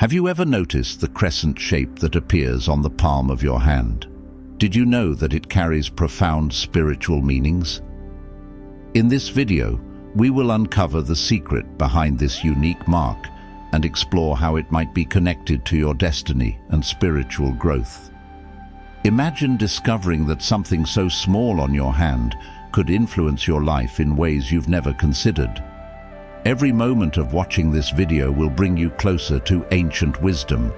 Have you ever noticed the crescent shape that appears on the palm of your hand? Did you know that it carries profound spiritual meanings? In this video, we will uncover the secret behind this unique mark and explore how it might be connected to your destiny and spiritual growth. Imagine discovering that something so small on your hand could influence your life in ways you've never considered. Every moment of watching this video will bring you closer to ancient wisdom,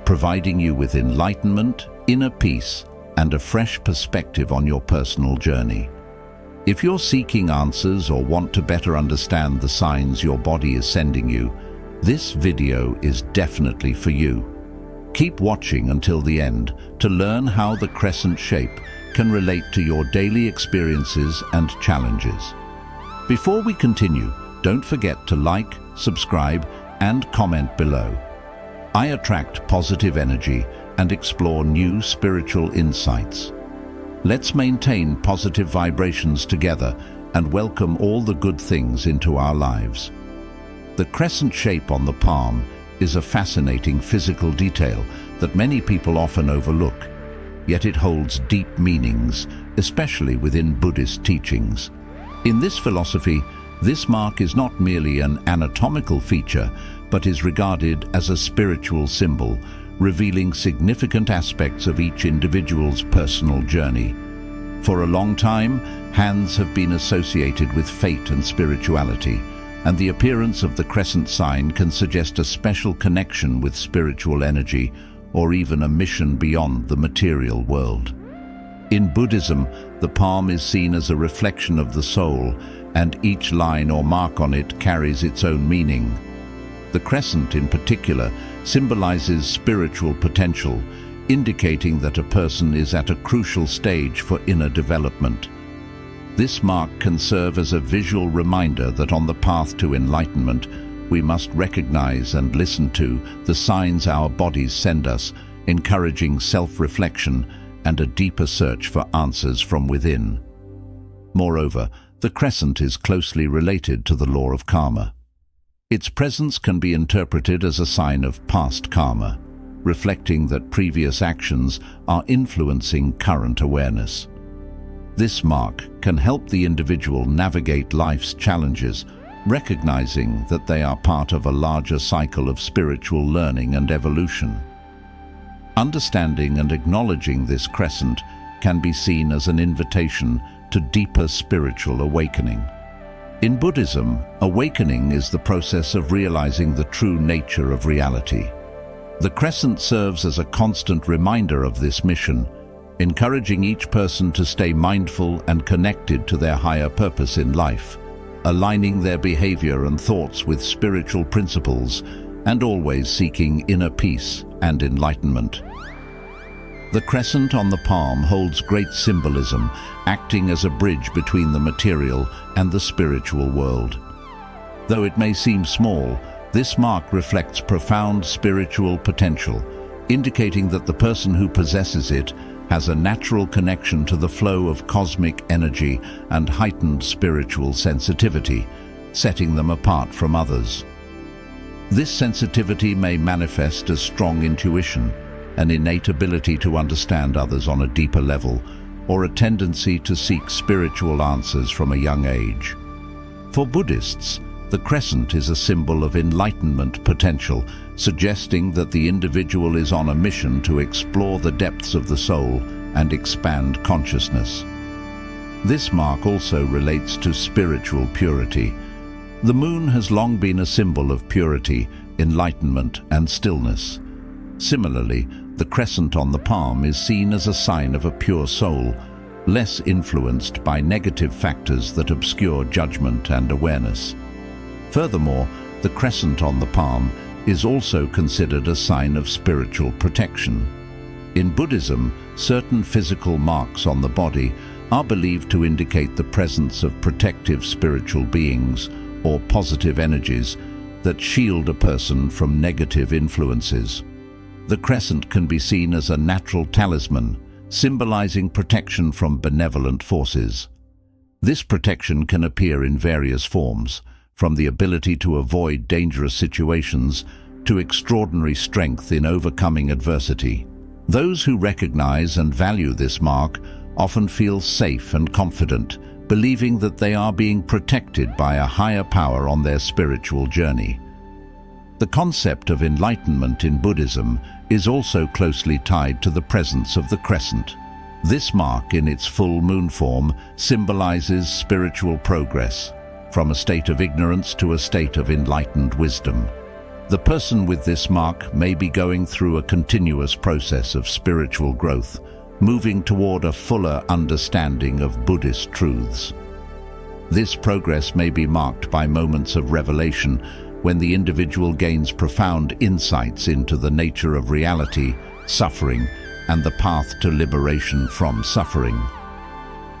providing you with enlightenment, inner peace, and a fresh perspective on your personal journey. If you're seeking answers or want to better understand the signs your body is sending you, this video is definitely for you. Keep watching until the end to learn how the crescent shape can relate to your daily experiences and challenges. Before we continue, don't forget to like, subscribe, and comment below. I attract positive energy and explore new spiritual insights. Let's maintain positive vibrations together and welcome all the good things into our lives. The crescent shape on the palm is a fascinating physical detail that many people often overlook, yet it holds deep meanings, especially within Buddhist teachings. In this philosophy, this mark is not merely an anatomical feature, but is regarded as a spiritual symbol, revealing significant aspects of each individual's personal journey. For a long time, hands have been associated with fate and spirituality, and the appearance of the crescent sign can suggest a special connection with spiritual energy or even a mission beyond the material world. In Buddhism, the palm is seen as a reflection of the soul, and each line or mark on it carries its own meaning. The crescent, in particular, symbolizes spiritual potential, indicating that a person is at a crucial stage for inner development. This mark can serve as a visual reminder that on the path to enlightenment, we must recognize and listen to the signs our bodies send us, encouraging self-reflection and a deeper search for answers from within. Moreover, the crescent is closely related to the law of karma. Its presence can be interpreted as a sign of past karma, reflecting that previous actions are influencing current awareness. This mark can help the individual navigate life's challenges, recognizing that they are part of a larger cycle of spiritual learning and evolution. Understanding and acknowledging this crescent can be seen as an invitation to deeper spiritual awakening. In Buddhism, awakening is the process of realizing the true nature of reality. The crescent serves as a constant reminder of this mission, encouraging each person to stay mindful and connected to their higher purpose in life, aligning their behavior and thoughts with spiritual principles, and always seeking inner peace and enlightenment. The crescent on the palm holds great symbolism, acting as a bridge between the material and the spiritual world. Though it may seem small, this mark reflects profound spiritual potential, indicating that the person who possesses it has a natural connection to the flow of cosmic energy and heightened spiritual sensitivity, setting them apart from others. This sensitivity may manifest as strong intuition, an innate ability to understand others on a deeper level, or a tendency to seek spiritual answers from a young age. For Buddhists, the crescent is a symbol of enlightenment potential, suggesting that the individual is on a mission to explore the depths of the soul and expand consciousness. This mark also relates to spiritual purity. The moon has long been a symbol of purity, enlightenment, and stillness. Similarly, the crescent on the palm is seen as a sign of a pure soul, less influenced by negative factors that obscure judgment and awareness. Furthermore, the crescent on the palm is also considered a sign of spiritual protection. In Buddhism, certain physical marks on the body are believed to indicate the presence of protective spiritual beings or positive energies that shield a person from negative influences. The crescent can be seen as a natural talisman, symbolizing protection from benevolent forces. This protection can appear in various forms, from the ability to avoid dangerous situations to extraordinary strength in overcoming adversity. Those who recognize and value this mark often feel safe and confident, believing that they are being protected by a higher power on their spiritual journey. The concept of enlightenment in Buddhism is also closely tied to the presence of the crescent. This mark, in its full moon form, symbolizes spiritual progress, from a state of ignorance to a state of enlightened wisdom. The person with this mark may be going through a continuous process of spiritual growth, moving toward a fuller understanding of Buddhist truths. This progress may be marked by moments of revelation when the individual gains profound insights into the nature of reality, suffering, and the path to liberation from suffering.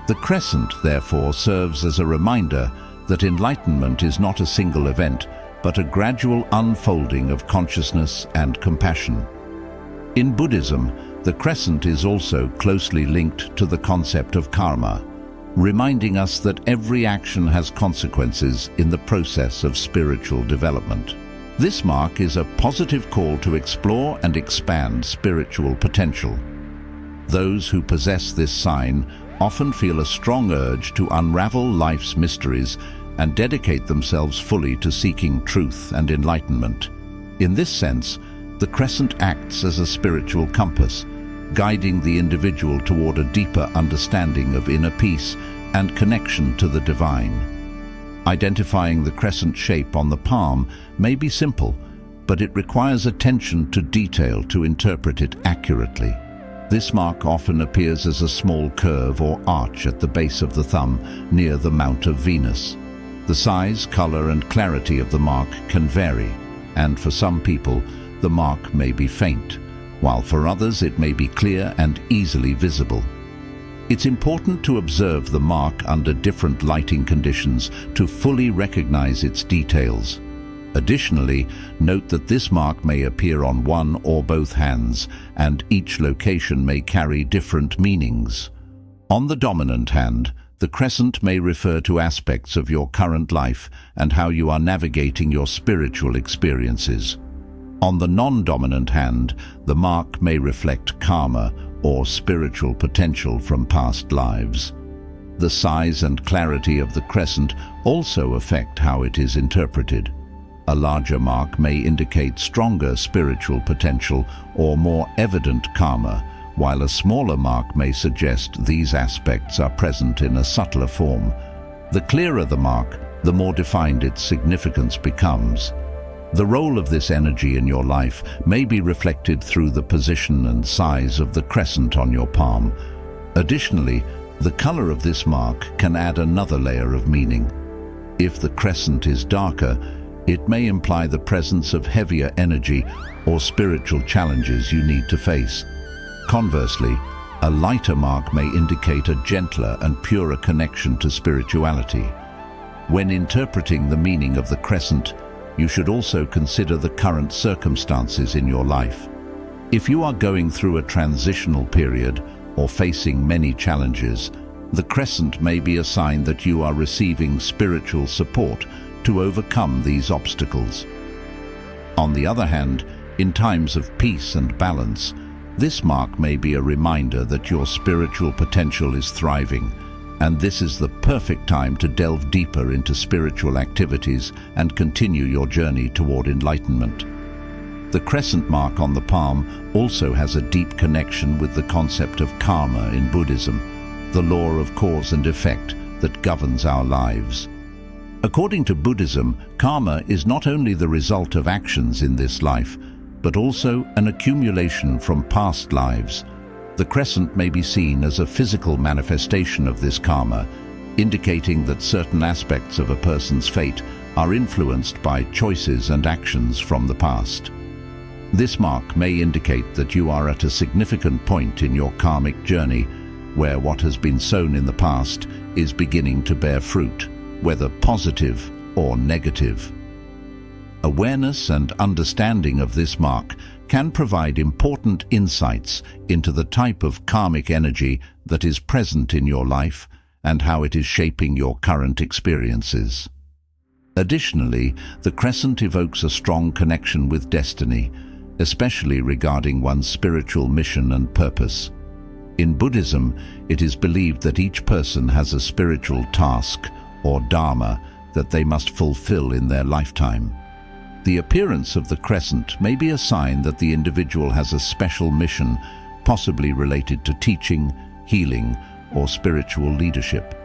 The crescent, therefore, serves as a reminder that enlightenment is not a single event, but a gradual unfolding of consciousness and compassion. In Buddhism, the crescent is also closely linked to the concept of karma, reminding us that every action has consequences in the process of spiritual development. This mark is a positive call to explore and expand spiritual potential. Those who possess this sign often feel a strong urge to unravel life's mysteries and dedicate themselves fully to seeking truth and enlightenment. In this sense, the crescent acts as a spiritual compass, guiding the individual toward a deeper understanding of inner peace and connection to the divine. Identifying the crescent shape on the palm may be simple, but it requires attention to detail to interpret it accurately. This mark often appears as a small curve or arch at the base of the thumb near the Mount of Venus. The size, color, and clarity of the mark can vary, and for some people, the mark may be faint, while for others it may be clear and easily visible. It's important to observe the mark under different lighting conditions to fully recognize its details. Additionally, note that this mark may appear on one or both hands, and each location may carry different meanings. On the dominant hand, the crescent may refer to aspects of your current life and how you are navigating your spiritual experiences. On the non-dominant hand, the mark may reflect karma or spiritual potential from past lives. The size and clarity of the crescent also affect how it is interpreted. A larger mark may indicate stronger spiritual potential or more evident karma, while a smaller mark may suggest these aspects are present in a subtler form. The clearer the mark, the more defined its significance becomes. The role of this energy in your life may be reflected through the position and size of the crescent on your palm. Additionally, the color of this mark can add another layer of meaning. If the crescent is darker, it may imply the presence of heavier energy or spiritual challenges you need to face. Conversely, a lighter mark may indicate a gentler and purer connection to spirituality. When interpreting the meaning of the crescent, you should also consider the current circumstances in your life. If you are going through a transitional period or facing many challenges, the crescent may be a sign that you are receiving spiritual support to overcome these obstacles. On the other hand, in times of peace and balance, this mark may be a reminder that your spiritual potential is thriving, and this is the perfect time to delve deeper into spiritual activities and continue your journey toward enlightenment. The crescent mark on the palm also has a deep connection with the concept of karma in Buddhism, the law of cause and effect that governs our lives. According to Buddhism, karma is not only the result of actions in this life, but also an accumulation from past lives. The crescent may be seen as a physical manifestation of this karma, indicating that certain aspects of a person's fate are influenced by choices and actions from the past. This mark may indicate that you are at a significant point in your karmic journey, where what has been sown in the past is beginning to bear fruit, whether positive or negative. Awareness and understanding of this mark can provide important insights into the type of karmic energy that is present in your life and how it is shaping your current experiences. Additionally, the crescent evokes a strong connection with destiny, especially regarding one's spiritual mission and purpose. In Buddhism, it is believed that each person has a spiritual task or dharma that they must fulfill in their lifetime. The appearance of the crescent may be a sign that the individual has a special mission, possibly related to teaching, healing, or spiritual leadership.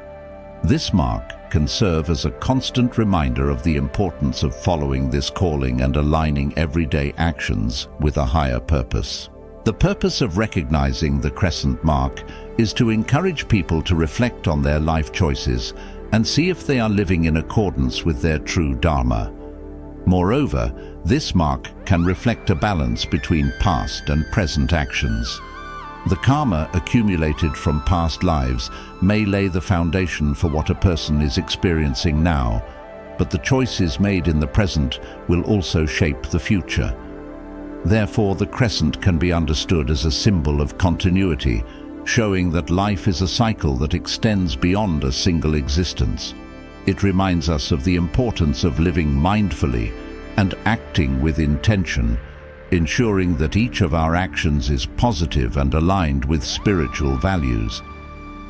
This mark can serve as a constant reminder of the importance of following this calling and aligning everyday actions with a higher purpose. The purpose of recognizing the crescent mark is to encourage people to reflect on their life choices and see if they are living in accordance with their true dharma. Moreover, this mark can reflect a balance between past and present actions. The karma accumulated from past lives may lay the foundation for what a person is experiencing now, but the choices made in the present will also shape the future. Therefore, the crescent can be understood as a symbol of continuity, showing that life is a cycle that extends beyond a single existence. It reminds us of the importance of living mindfully and acting with intention, ensuring that each of our actions is positive and aligned with spiritual values.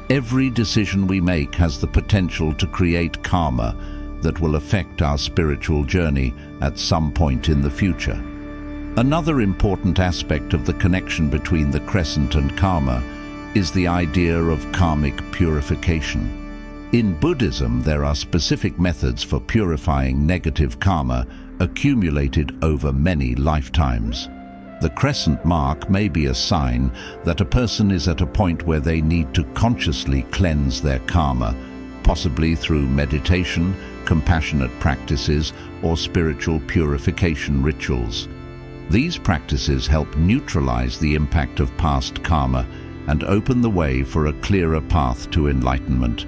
Every decision we make has the potential to create karma that will affect our spiritual journey at some point in the future. Another important aspect of the connection between the crescent and karma is the idea of karmic purification. In Buddhism, there are specific methods for purifying negative karma accumulated over many lifetimes. The crescent mark may be a sign that a person is at a point where they need to consciously cleanse their karma, possibly through meditation, compassionate practices, or spiritual purification rituals. These practices help neutralize the impact of past karma and open the way for a clearer path to enlightenment.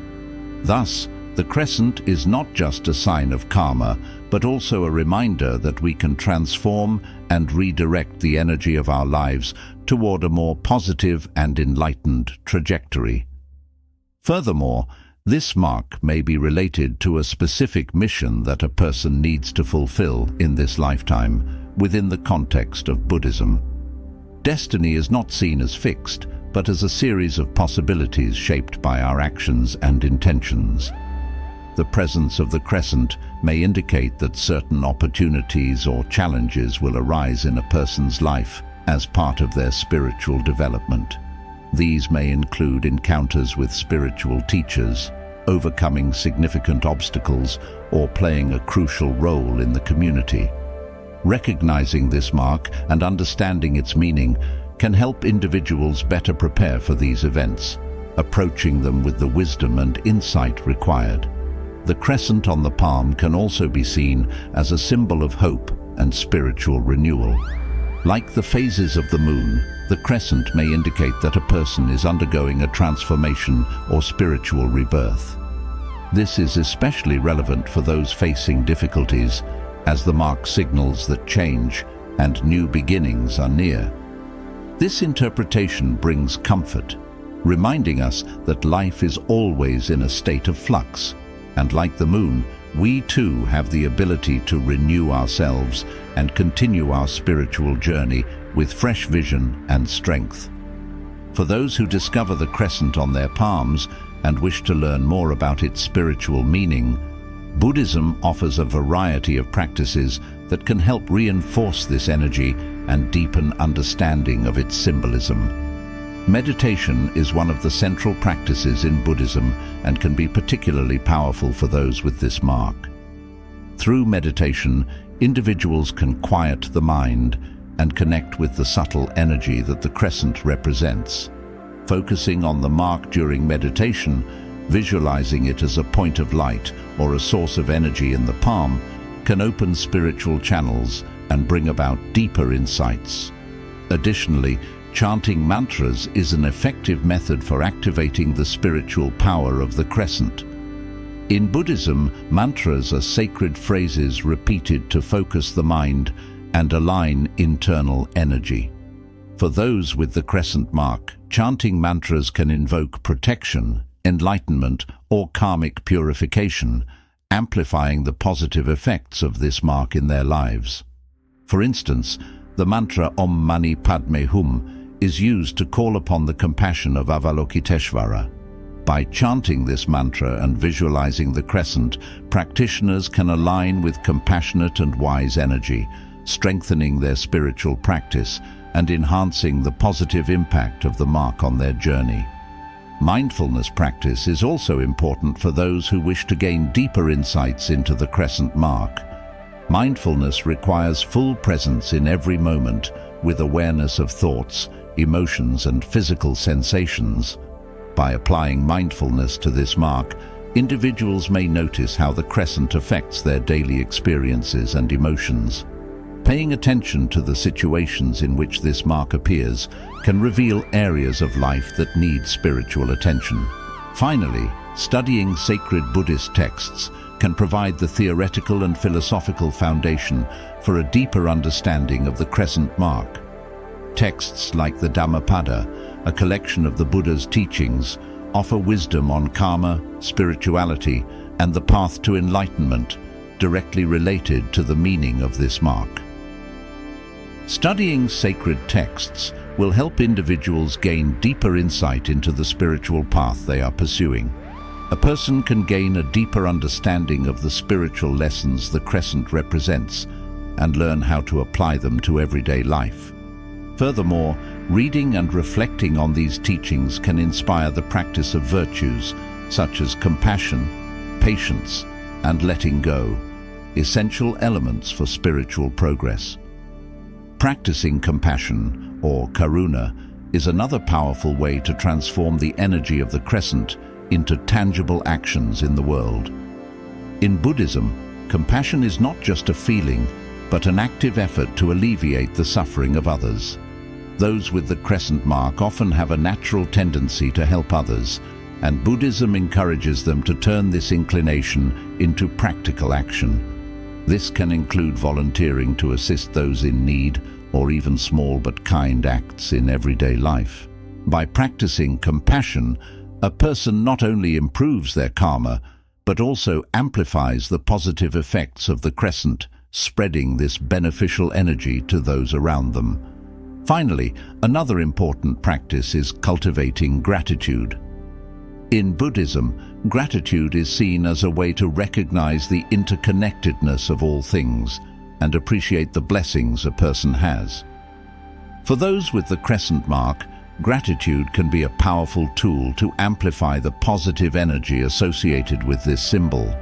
Thus, the crescent is not just a sign of karma, but also a reminder that we can transform and redirect the energy of our lives toward a more positive and enlightened trajectory. Furthermore, this mark may be related to a specific mission that a person needs to fulfill in this lifetime within the context of Buddhism. Destiny is not seen as fixed, but as a series of possibilities shaped by our actions and intentions. The presence of the crescent may indicate that certain opportunities or challenges will arise in a person's life as part of their spiritual development. These may include encounters with spiritual teachers, overcoming significant obstacles, or playing a crucial role in the community. Recognizing this mark and understanding its meaning can help individuals better prepare for these events, approaching them with the wisdom and insight required. The crescent on the palm can also be seen as a symbol of hope and spiritual renewal. Like the phases of the moon, the crescent may indicate that a person is undergoing a transformation or spiritual rebirth. This is especially relevant for those facing difficulties, as the mark signals that change and new beginnings are near. This interpretation brings comfort, reminding us that life is always in a state of flux, and like the moon, we too have the ability to renew ourselves and continue our spiritual journey with fresh vision and strength. For those who discover the crescent on their palms and wish to learn more about its spiritual meaning, Buddhism offers a variety of practices that can help reinforce this energy and deepen understanding of its symbolism. Meditation is one of the central practices in Buddhism and can be particularly powerful for those with this mark. Through meditation, individuals can quiet the mind and connect with the subtle energy that the crescent represents. Focusing on the mark during meditation, visualizing it as a point of light or a source of energy in the palm, can open spiritual channels and bring about deeper insights. Additionally, chanting mantras is an effective method for activating the spiritual power of the crescent. In Buddhism, mantras are sacred phrases repeated to focus the mind and align internal energy. For those with the crescent mark, chanting mantras can invoke protection, enlightenment, or karmic purification, amplifying the positive effects of this mark in their lives. For instance, the mantra Om Mani Padme Hum is used to call upon the compassion of Avalokiteshvara. By chanting this mantra and visualizing the crescent, practitioners can align with compassionate and wise energy, strengthening their spiritual practice and enhancing the positive impact of the mark on their journey. Mindfulness practice is also important for those who wish to gain deeper insights into the crescent mark. Mindfulness requires full presence in every moment, with awareness of thoughts, emotions, and physical sensations. By applying mindfulness to this mark, individuals may notice how the crescent affects their daily experiences and emotions. Paying attention to the situations in which this mark appears can reveal areas of life that need spiritual attention. Finally, studying sacred Buddhist texts can provide the theoretical and philosophical foundation for a deeper understanding of the crescent mark. Texts like the Dhammapada, a collection of the Buddha's teachings, offer wisdom on karma, spirituality, and the path to enlightenment, directly related to the meaning of this mark. Studying sacred texts will help individuals gain deeper insight into the spiritual path they are pursuing. A person can gain a deeper understanding of the spiritual lessons the crescent represents and learn how to apply them to everyday life. Furthermore, reading and reflecting on these teachings can inspire the practice of virtues such as compassion, patience, and letting go, essential elements for spiritual progress. Practicing compassion, or karuna, is another powerful way to transform the energy of the crescent into tangible actions in the world. In Buddhism, compassion is not just a feeling, but an active effort to alleviate the suffering of others. Those with the crescent mark often have a natural tendency to help others, and Buddhism encourages them to turn this inclination into practical action. This can include volunteering to assist those in need, or even small but kind acts in everyday life. By practicing compassion, a person not only improves their karma, but also amplifies the positive effects of the crescent, spreading this beneficial energy to those around them. Finally, another important practice is cultivating gratitude. In Buddhism, gratitude is seen as a way to recognize the interconnectedness of all things and appreciate the blessings a person has. For those with the crescent mark, gratitude can be a powerful tool to amplify the positive energy associated with this symbol.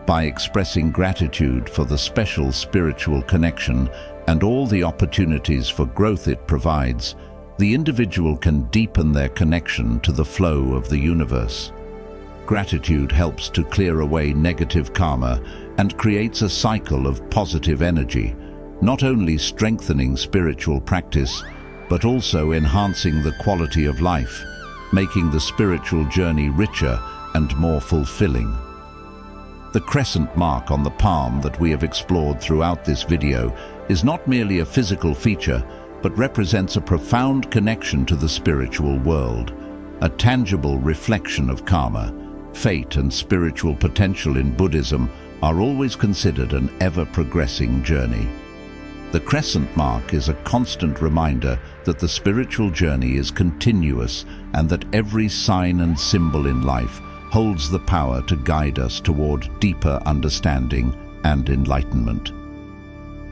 By expressing gratitude for the special spiritual connection and all the opportunities for growth it provides, the individual can deepen their connection to the flow of the universe. Gratitude helps to clear away negative karma and creates a cycle of positive energy, not only strengthening spiritual practice, but also enhancing the quality of life, making the spiritual journey richer and more fulfilling. The crescent mark on the palm that we have explored throughout this video is not merely a physical feature, but represents a profound connection to the spiritual world, a tangible reflection of karma. Fate and spiritual potential in Buddhism are always considered an ever-progressing journey. The crescent mark is a constant reminder that the spiritual journey is continuous and that every sign and symbol in life holds the power to guide us toward deeper understanding and enlightenment.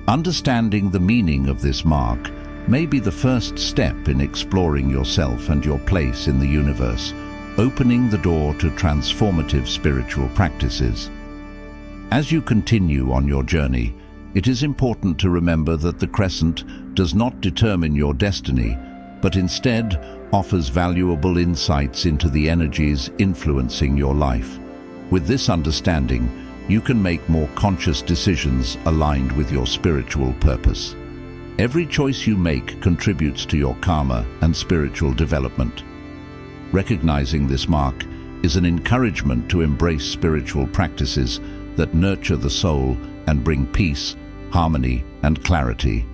Understanding the meaning of this mark may be the first step in exploring yourself and your place in the universe, opening the door to transformative spiritual practices. As you continue on your journey, it is important to remember that the crescent does not determine your destiny, but instead offers valuable insights into the energies influencing your life. With this understanding, you can make more conscious decisions aligned with your spiritual purpose. Every choice you make contributes to your karma and spiritual development. Recognizing this mark is an encouragement to embrace spiritual practices that nurture the soul and bring peace, harmony, and clarity.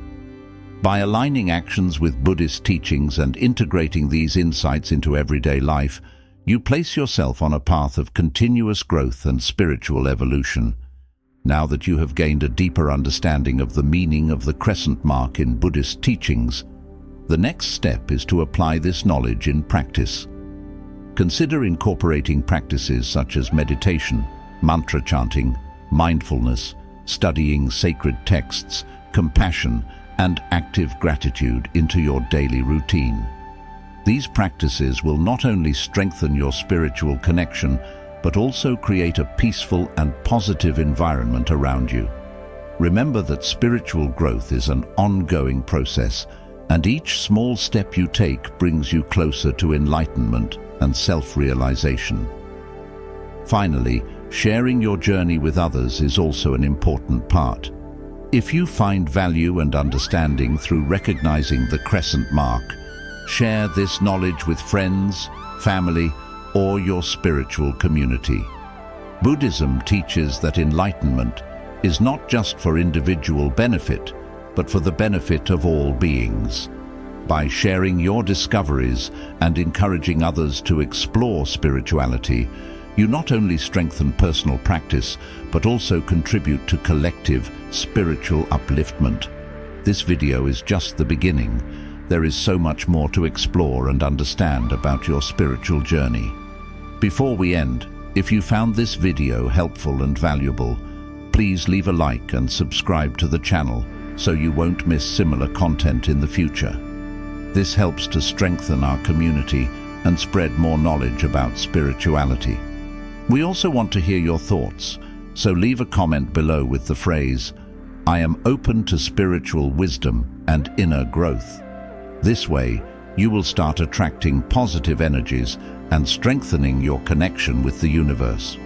By aligning actions with Buddhist teachings and integrating these insights into everyday life, You place yourself on a path of continuous growth and spiritual evolution. Now that you have gained a deeper understanding of the meaning of the crescent mark in Buddhist teachings, the next step is to apply this knowledge in practice. Consider incorporating practices such as meditation, mantra chanting, mindfulness, studying sacred texts, compassion, and active gratitude into your daily routine. These practices will not only strengthen your spiritual connection, but also create a peaceful and positive environment around you. Remember that spiritual growth is an ongoing process, and each small step you take brings you closer to enlightenment and self-realization. Finally, sharing your journey with others is also an important part. If you find value and understanding through recognizing the crescent mark, share this knowledge with friends, family, or your spiritual community. Buddhism teaches that enlightenment is not just for individual benefit, but for the benefit of all beings. By sharing your discoveries and encouraging others to explore spirituality, you not only strengthen personal practice, but also contribute to collective spiritual upliftment. This video is just the beginning. There is so much more to explore and understand about your spiritual journey. Before we end, if you found this video helpful and valuable, please leave a like and subscribe to the channel so you won't miss similar content in the future. This helps to strengthen our community and spread more knowledge about spirituality. We also want to hear your thoughts, so leave a comment below with the phrase, "I am open to spiritual wisdom and inner growth." This way, you will start attracting positive energies and strengthening your connection with the universe.